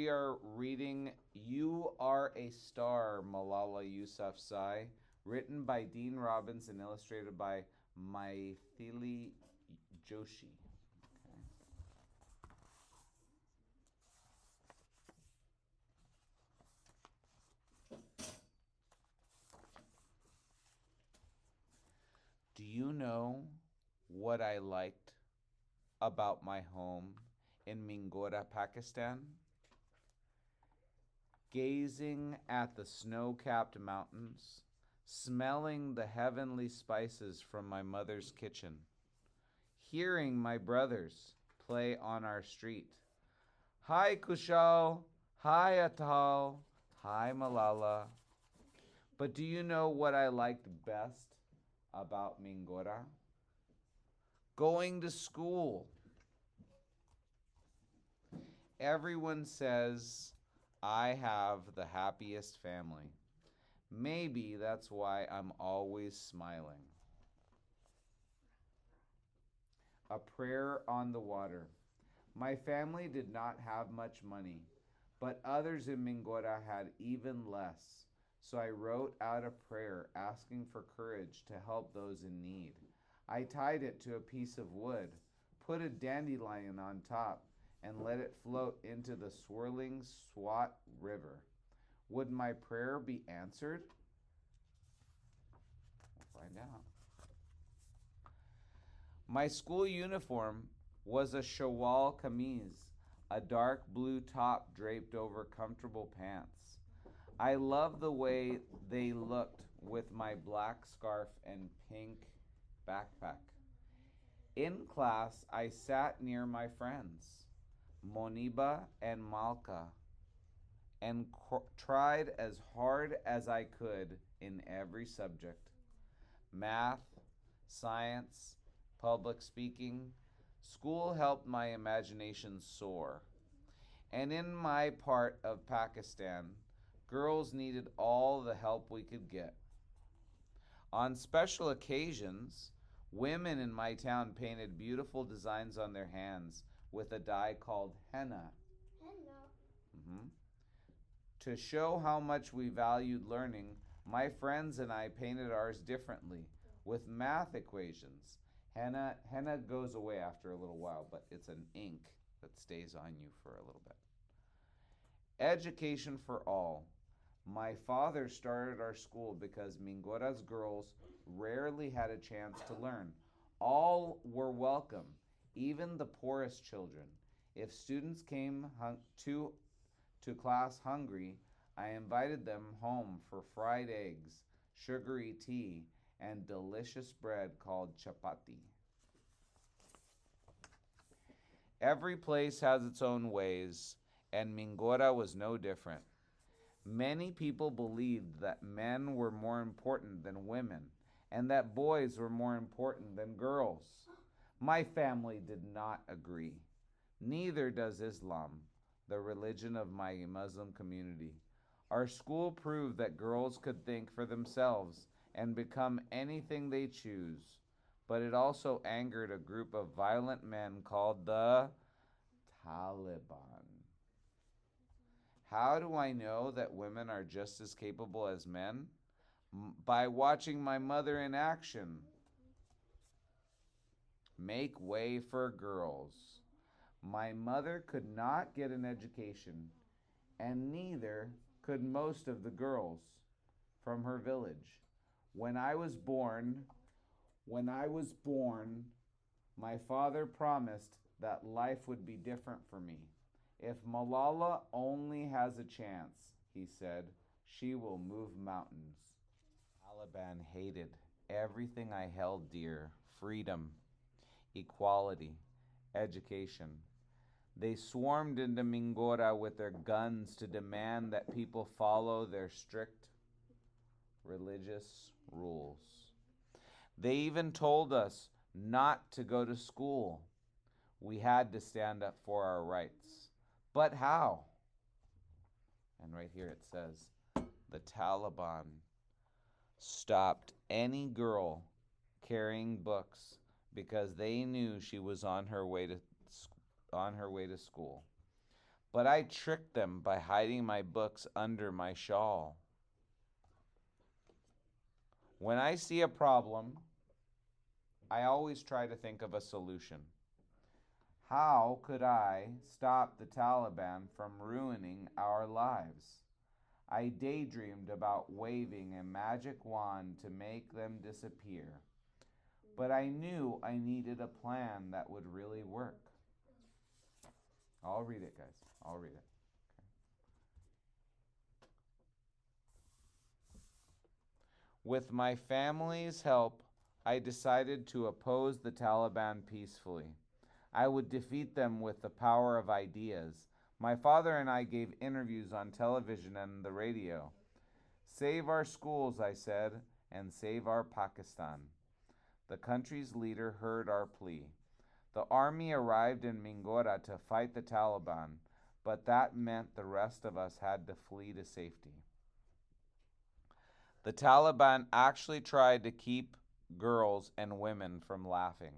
we are reading You Are a Star, Malala Yousafzai, written by Dean Robbins and illustrated by Maithili Joshi. Okay. Do you know what I liked about my home in Mingora, Pakistan? Gazing at the snow-capped mountains, smelling the heavenly spices from my mother's kitchen, hearing my brothers play on our street. Hi Kushal, hi Atal, hi Malala. But do you know what I liked best about Mingora? Going to school. Everyone says I have the happiest family. Maybe that's why I'm always smiling. A prayer on the water. My family did not have much money, but others in Mingora had even less. So I wrote out a prayer asking for courage to help those in need. I tied it to a piece of wood, put a dandelion on top, and let it float into the swirling Swat River. Would my prayer be answered? We'll find out. My school uniform was a shawal kameez, a dark blue top draped over comfortable pants. I loved the way they looked with my black scarf and pink backpack. In class, I sat near my friends, Moniba and Malka, and tried as hard as I could in every subject: math, science, public speaking. School helped my imagination soar. And in my part of Pakistan, girls needed all the help we could get. On special occasions, women in my town painted beautiful designs on their hands with a dye called henna. Mm-hmm. To show how much we valued learning, my friends and I painted ours differently with math equations. Henna goes away after a little while, but it's an ink that stays on you for a little bit. Education for all. My father started our school because Mingora's girls rarely had a chance to learn. All were welcome, even the poorest children. If students came to class hungry, I invited them home for fried eggs, sugary tea, and delicious bread called chapati. Every place has its own ways, and Mingora was no different. Many people believed that men were more important than women, and that boys were more important than girls. My family did not agree. Neither does Islam, the religion of my Muslim community. Our school proved that girls could think for themselves and become anything they choose, but it also angered a group of violent men called the Taliban. How do I know that women are just as capable as men? By watching my mother in action. Make way for girls. My mother could not get an education, and neither could most of the girls from her village. When I was born, my father promised that life would be different for me. If Malala only has a chance, he said, she will move mountains. Taliban hated everything I held dear: freedom, equality, education. They swarmed into Mingora with their guns to demand that people follow their strict religious rules. They even told us not to go to school. We had to stand up for our rights. But how? And right here it says, the Taliban stopped any girl carrying books because they knew she was on her way to school. but I tricked them by hiding my books under my shawl. When I see a problem, I always try to think of a solution. How could I stop the Taliban from ruining our lives? I daydreamed about waving a magic wand to make them disappear, but I knew I needed a plan that would really work. I'll read it, guys. I'll read it. With my family's help, I decided to oppose the Taliban peacefully. I would defeat them with the power of ideas. My father and I gave interviews on television and the radio. Save our schools, I said, and save our Pakistan. The country's leader heard our plea. The army arrived in Mingora to fight the Taliban, but that meant the rest of us had to flee to safety. The Taliban actually tried to keep girls and women from laughing.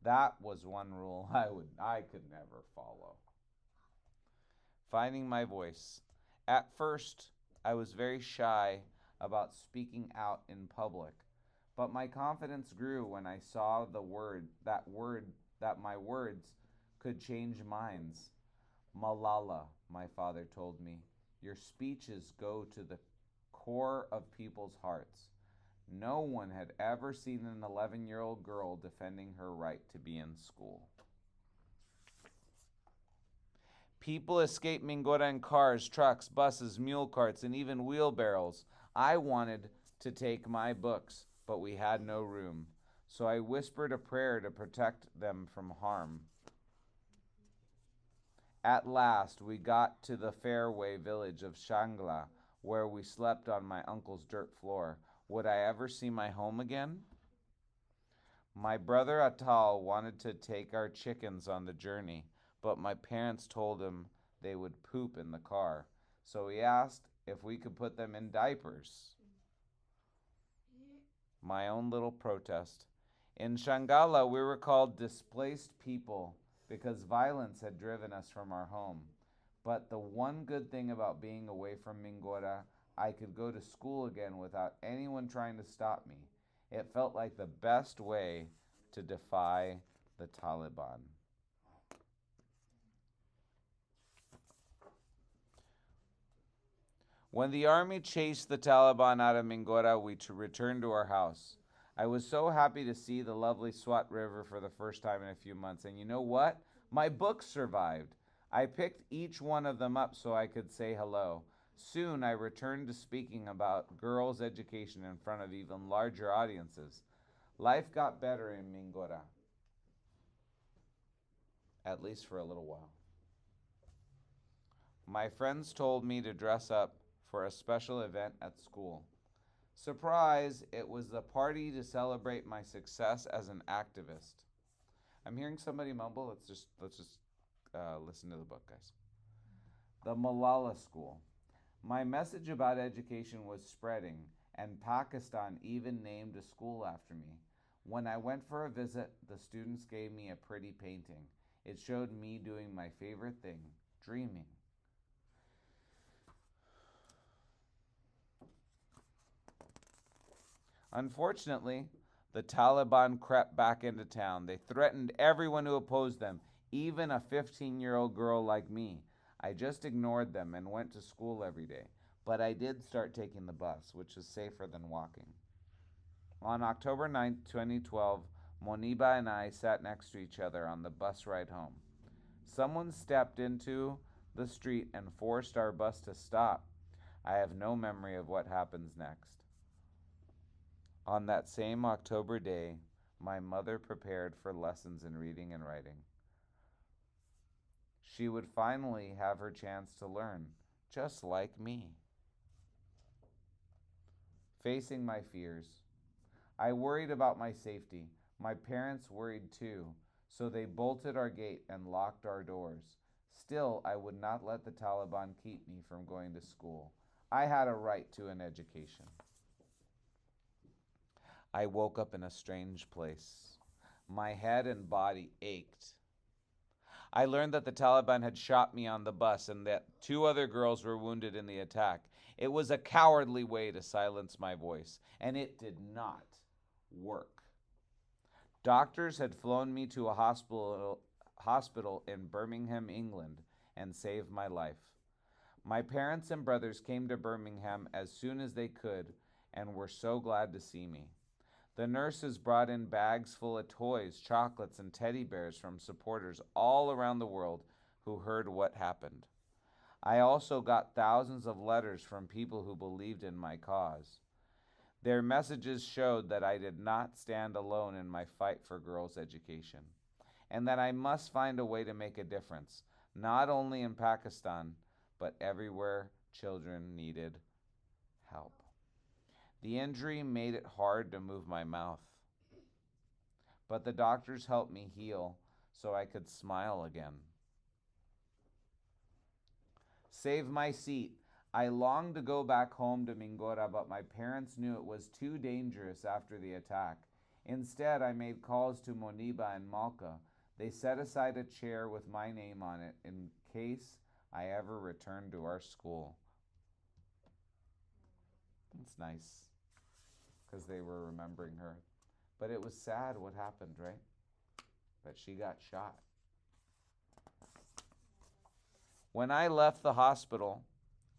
That was one rule I could never follow. Finding my voice. At first, I was very shy about speaking out in public, but my confidence grew when I saw that my words could change minds. Malala, my father told me, your speeches go to the core of people's hearts. No one had ever seen an 11-year-old girl defending her right to be in school. People escaped Mingora in cars, trucks, buses, mule carts, and even wheelbarrows. I wanted to take my books, but we had no room, so I whispered a prayer to protect them from harm. At last, we got to the fairway village of Shangla, where we slept on my uncle's dirt floor. Would I ever see my home again? My brother Atal wanted to take our chickens on the journey, but my parents told him they would poop in the car, so he asked if we could put them in diapers. My own little protest. In Shangala, we were called displaced people because violence had driven us from our home. But the one good thing about being away from Mingora, I could go to school again without anyone trying to stop me. It felt like the best way to defy the Taliban. When the army chased the Taliban out of Mingora, we returned to our house. I was so happy to see the lovely Swat River for the first time in a few months. And you know what? My books survived. I picked each one of them up so I could say hello. Soon I returned to speaking about girls' education in front of even larger audiences. Life got better in Mingora, at least for a little while. My friends told me to dress up for a special event at school. Surprise, it was the party to celebrate my success as an activist. I'm hearing somebody mumble. Let's just listen to the book, guys. The Malala School. My message about education was spreading, and Pakistan even named a school after me. When I went for a visit, the students gave me a pretty painting. It showed me doing my favorite thing, dreaming. Unfortunately, the Taliban crept back into town. They threatened everyone who opposed them, even a 15-year-old girl like me. I just ignored them and went to school every day. But I did start taking the bus, which is safer than walking. On October 9th, 2012, Moniba and I sat next to each other on the bus ride home. Someone stepped into the street and forced our bus to stop. I have no memory of what happens next. On that same October day, my mother prepared for lessons in reading and writing. She would finally have her chance to learn, just like me. Facing my fears. I worried about my safety. My parents worried too, so they bolted our gate and locked our doors. Still, I would not let the Taliban keep me from going to school. I had a right to an education. I woke up in a strange place. My head and body ached. I learned that the Taliban had shot me on the bus and that 2 other girls were wounded in the attack. It was a cowardly way to silence my voice, and it did not work. Doctors had flown me to a hospital in Birmingham, England, and saved my life. My parents and brothers came to Birmingham as soon as they could and were so glad to see me. The nurses brought in bags full of toys, chocolates, and teddy bears from supporters all around the world who heard what happened. I also got thousands of letters from people who believed in my cause. Their messages showed that I did not stand alone in my fight for girls' education, and that I must find a way to make a difference, not only in Pakistan, but everywhere children needed help. The injury made it hard to move my mouth, but the doctors helped me heal so I could smile again. Save my seat. I longed to go back home to Mingora, but my parents knew it was too dangerous after the attack. Instead, I made calls to Moniba and Malka. They set aside a chair with my name on it in case I ever returned to our school. It's nice because they were remembering her. But it was sad what happened, right? That she got shot. When I left the hospital,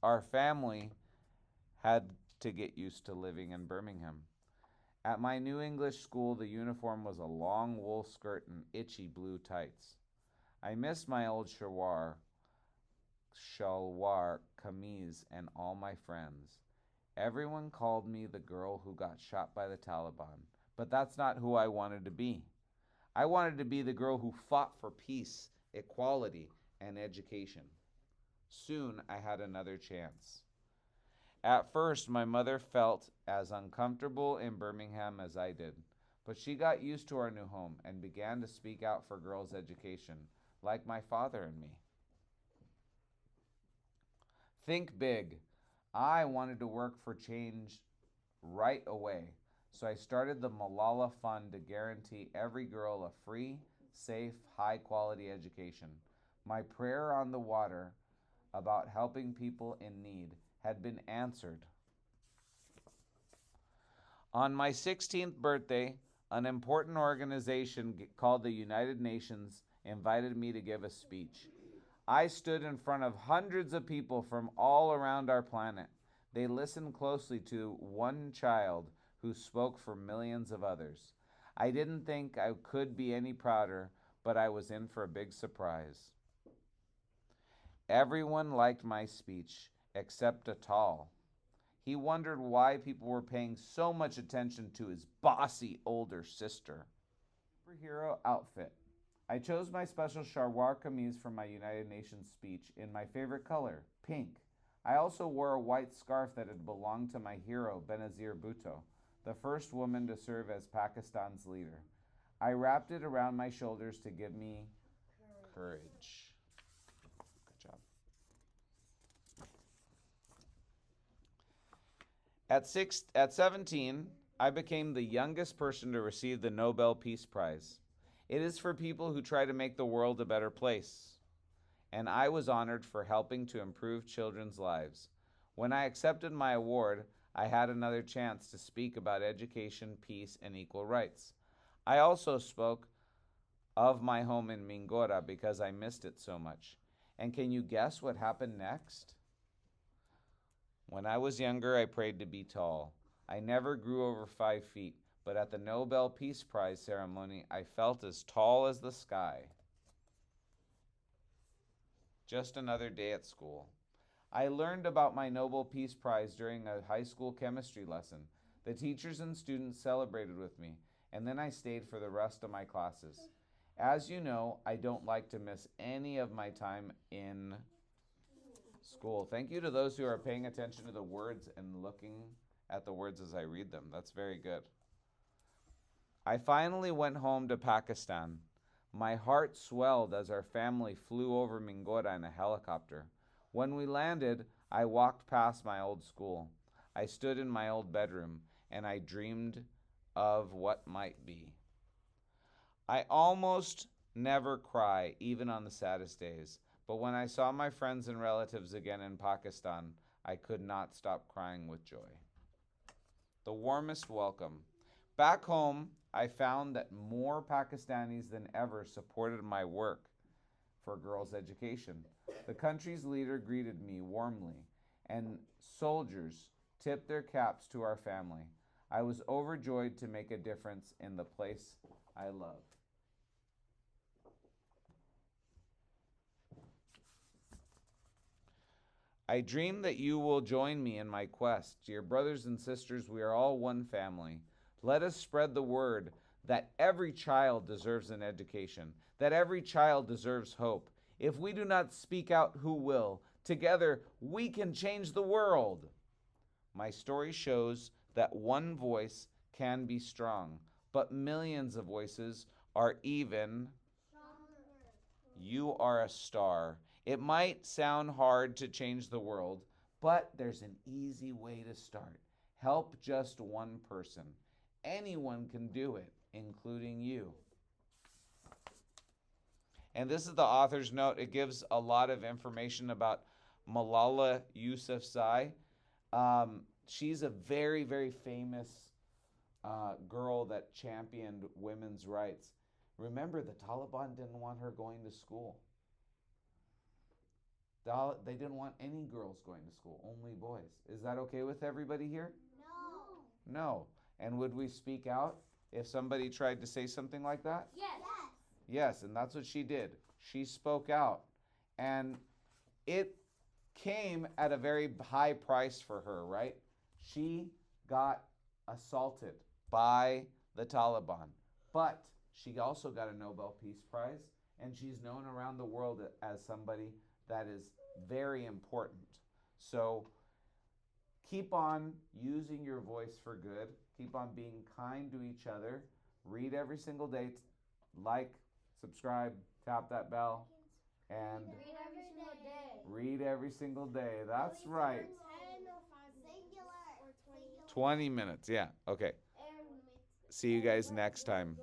our family had to get used to living in Birmingham. At my new English school, the uniform was a long wool skirt and itchy blue tights. I missed my old shalwar, kameez, and all my friends. Everyone called me the girl who got shot by the Taliban, but that's not who I wanted to be. I wanted to be the girl who fought for peace, equality, and education. Soon I had another chance. At first, my mother felt as uncomfortable in Birmingham as I did, but she got used to our new home and began to speak out for girls' education, like my father and me. Think big. I wanted to work for change right away, so I started the Malala Fund to guarantee every girl a free, safe, high-quality education. My prayer on the water about helping people in need had been answered. On my 16th birthday, an important organization called the United Nations invited me to give a speech. I stood in front of hundreds of people from all around our planet. They listened closely to one child who spoke for millions of others. I didn't think I could be any prouder, but I was in for a big surprise. Everyone liked my speech, except Atal. He wondered why people were paying so much attention to his bossy older sister. Superhero outfit. I chose my special shalwar kameez for my United Nations speech in my favorite color, pink. I also wore a white scarf that had belonged to my hero, Benazir Bhutto, the first woman to serve as Pakistan's leader. I wrapped it around my shoulders to give me courage. Good job. At 17, I became the youngest person to receive the Nobel Peace Prize. It is for people who try to make the world a better place, and I was honored for helping to improve children's lives. When I accepted my award, I had another chance to speak about education, peace, and equal rights. I also spoke of my home in Mingora because I missed it so much. And can you guess what happened next? When I was younger, I prayed to be tall. I never grew over 5 feet, but at the Nobel Peace Prize ceremony, I felt as tall as the sky. Just another day at school. I learned about my Nobel Peace Prize during a high school chemistry lesson. The teachers and students celebrated with me, and then I stayed for the rest of my classes. As you know, I don't like to miss any of my time in school. Thank you to those who are paying attention to the words and looking at the words as I read them. That's very good. I finally went home to Pakistan. My heart swelled as our family flew over Mingora in a helicopter. When we landed, I walked past my old school. I stood in my old bedroom, and I dreamed of what might be. I almost never cry, even on the saddest days. But when I saw my friends and relatives again in Pakistan, I could not stop crying with joy. The warmest welcome. Back home, I found that more Pakistanis than ever supported my work for girls' education. The country's leader greeted me warmly, and soldiers tipped their caps to our family. I was overjoyed to make a difference in the place I love. I dream that you will join me in my quest. Dear brothers and sisters, we are all one family. Let us spread the word that every child deserves an education, that every child deserves hope. If we do not speak out, who will? Together, we can change the world. My story shows that one voice can be strong, but millions of voices are even stronger. You are a star. It might sound hard to change the world, but there's an easy way to start. Help just one person. Anyone can do it, including you. And this is the author's note. It gives a lot of information about Malala Yousafzai. She's a very, very famous girl that championed women's rights. Remember, the Taliban didn't want her going to school. They didn't want any girls going to school, only boys. Is that okay with everybody here? No. No. And would we speak out if somebody tried to say something like that? Yes. Yes, and that's what she did. She spoke out. And it came at a very high price for her, right? She got assaulted by the Taliban. But she also got a Nobel Peace Prize, and she's known around the world as somebody that is very important. So keep on using your voice for good. Keep on being kind to each other. Read every single day. Like, subscribe, tap that bell, and read every single day. That's right. 20 minutes. Yeah. Okay. See you guys next time.